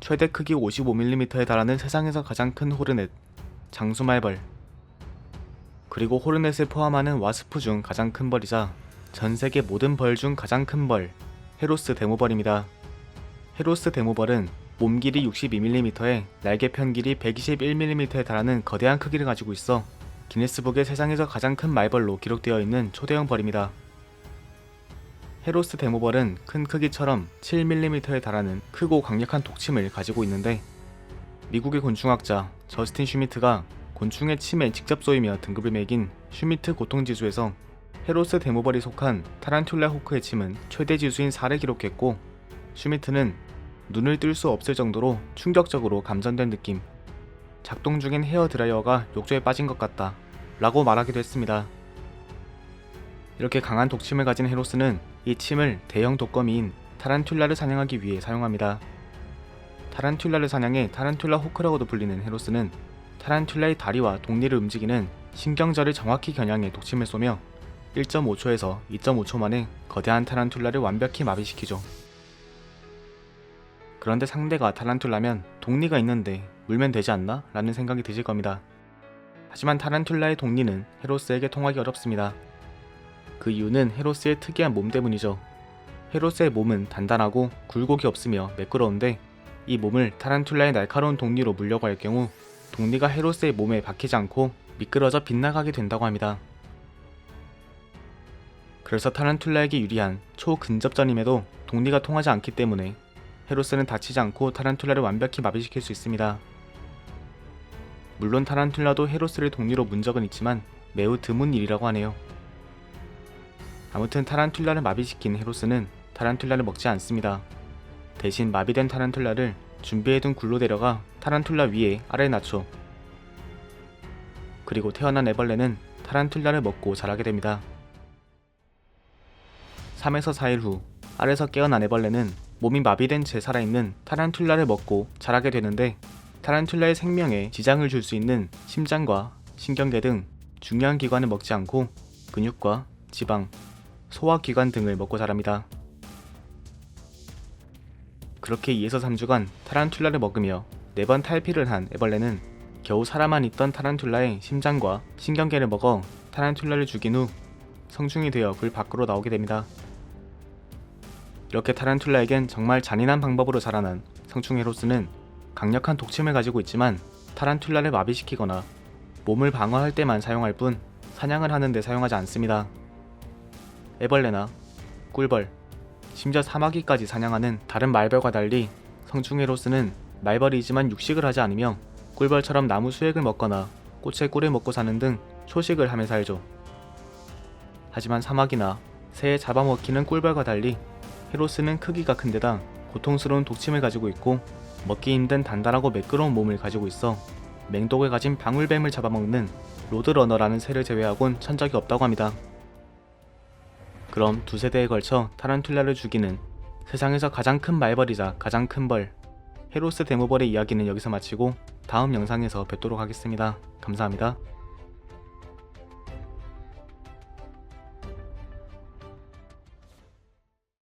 최대 크기 55mm에 달하는 세상에서 가장 큰 호르넷, 장수말벌, 그리고 호르넷을 포함하는 와스프 중 가장 큰 벌이자 전세계 모든 벌 중 가장 큰 벌, 헤로스 데모벌입니다. 헤로스 데모벌은 몸 길이 62mm에 날개 편 길이 121mm에 달하는 거대한 크기를 가지고 있어 기네스북에 세상에서 가장 큰 말벌로 기록되어 있는 초대형 벌입니다. 헤로스 데모벌은 큰 크기처럼 7mm에 달하는 크고 강력한 독침을 가지고 있는데, 미국의 곤충학자 저스틴 슈미트가 곤충의 침에 직접 쏘이며 등급을 매긴 슈미트 고통지수에서 헤로스 데모벌이 속한 타란툴라 호크의 침은 최대 지수인 4를 기록했고, 슈미트는 눈을 뜰 수 없을 정도로 충격적으로 감전된 느낌, 작동 중인 헤어드라이어가 욕조에 빠진 것 같다 라고 말하기도 했습니다. 이렇게 강한 독침을 가진 헤로스는 이 침을 대형 독거미인 타란툴라를 사냥하기 위해 사용합니다. 타란툴라를 사냥해 타란툴라 호크라고도 불리는 헤로스는 타란툴라의 다리와 독리를 움직이는 신경절을 정확히 겨냥해 독침을 쏘며 1.5초에서 2.5초 만에 거대한 타란툴라를 완벽히 마비시키죠. 그런데 상대가 타란툴라면 독리가 있는데 물면 되지 않나? 라는 생각이 드실 겁니다. 하지만 타란툴라의 독리는 헤로스에게 통하기 어렵습니다. 그 이유는 헤로스의 특이한 몸 때문이죠. 헤로스의 몸은 단단하고 굴곡이 없으며 매끄러운데, 이 몸을 타란툴라의 날카로운 독리로 물려고 할 경우 독리가 헤로스의 몸에 박히지 않고 미끄러져 빗나가게 된다고 합니다. 그래서 타란툴라에게 유리한 초근접전임에도 독리가 통하지 않기 때문에 헤로스는 다치지 않고 타란툴라를 완벽히 마비시킬 수 있습니다. 물론 타란툴라도 헤로스를 독리로 문 적은 있지만 매우 드문 일이라고 하네요. 아무튼 타란툴라를 마비시킨 헤로스는 타란툴라를 먹지 않습니다. 대신 마비된 타란툴라를 준비해둔 굴로 데려가 타란툴라 위에 알을 낳죠. 그리고 태어난 애벌레는 타란툴라를 먹고 자라게 됩니다. 3에서 4일 후 알에서 깨어난 애벌레는 몸이 마비된 채 살아있는 타란툴라를 먹고 자라게 되는데, 타란툴라의 생명에 지장을 줄 수 있는 심장과 신경계 등 중요한 기관을 먹지 않고 근육과 지방, 소화기관 등을 먹고 자랍니다. 그렇게 2에서 3주간 타란툴라를 먹으며 4번 탈피를 한 애벌레는 겨우 살아만 있던 타란툴라의 심장과 신경계를 먹어 타란툴라를 죽인 후 성충이 되어 굴 밖으로 나오게 됩니다. 이렇게 타란툴라에겐 정말 잔인한 방법으로 자라난 성충 헤로스는 강력한 독침을 가지고 있지만 타란툴라를 마비시키거나 몸을 방어할 때만 사용할 뿐 사냥을 하는 데 사용하지 않습니다. 애벌레나 꿀벌, 심지어 사마귀까지 사냥하는 다른 말벌과 달리 성충 헤로스는 말벌이지만 육식을 하지 않으며 꿀벌처럼 나무 수액을 먹거나 꽃의 꿀을 먹고 사는 등 초식을 하며 살죠. 하지만 사마귀나 새에 잡아먹히는 꿀벌과 달리 헤로스는 크기가 큰데다 고통스러운 독침을 가지고 있고 먹기 힘든 단단하고 매끄러운 몸을 가지고 있어 맹독을 가진 방울뱀을 잡아먹는 로드러너라는 새를 제외하곤 천적이 없다고 합니다. 그럼 2세대에 걸쳐 타란툴라를 죽이는 세상에서 가장 큰 말벌이자 가장 큰 벌, 헤로스 데모벌의 이야기는 여기서 마치고 다음 영상에서 뵙도록 하겠습니다. 감사합니다.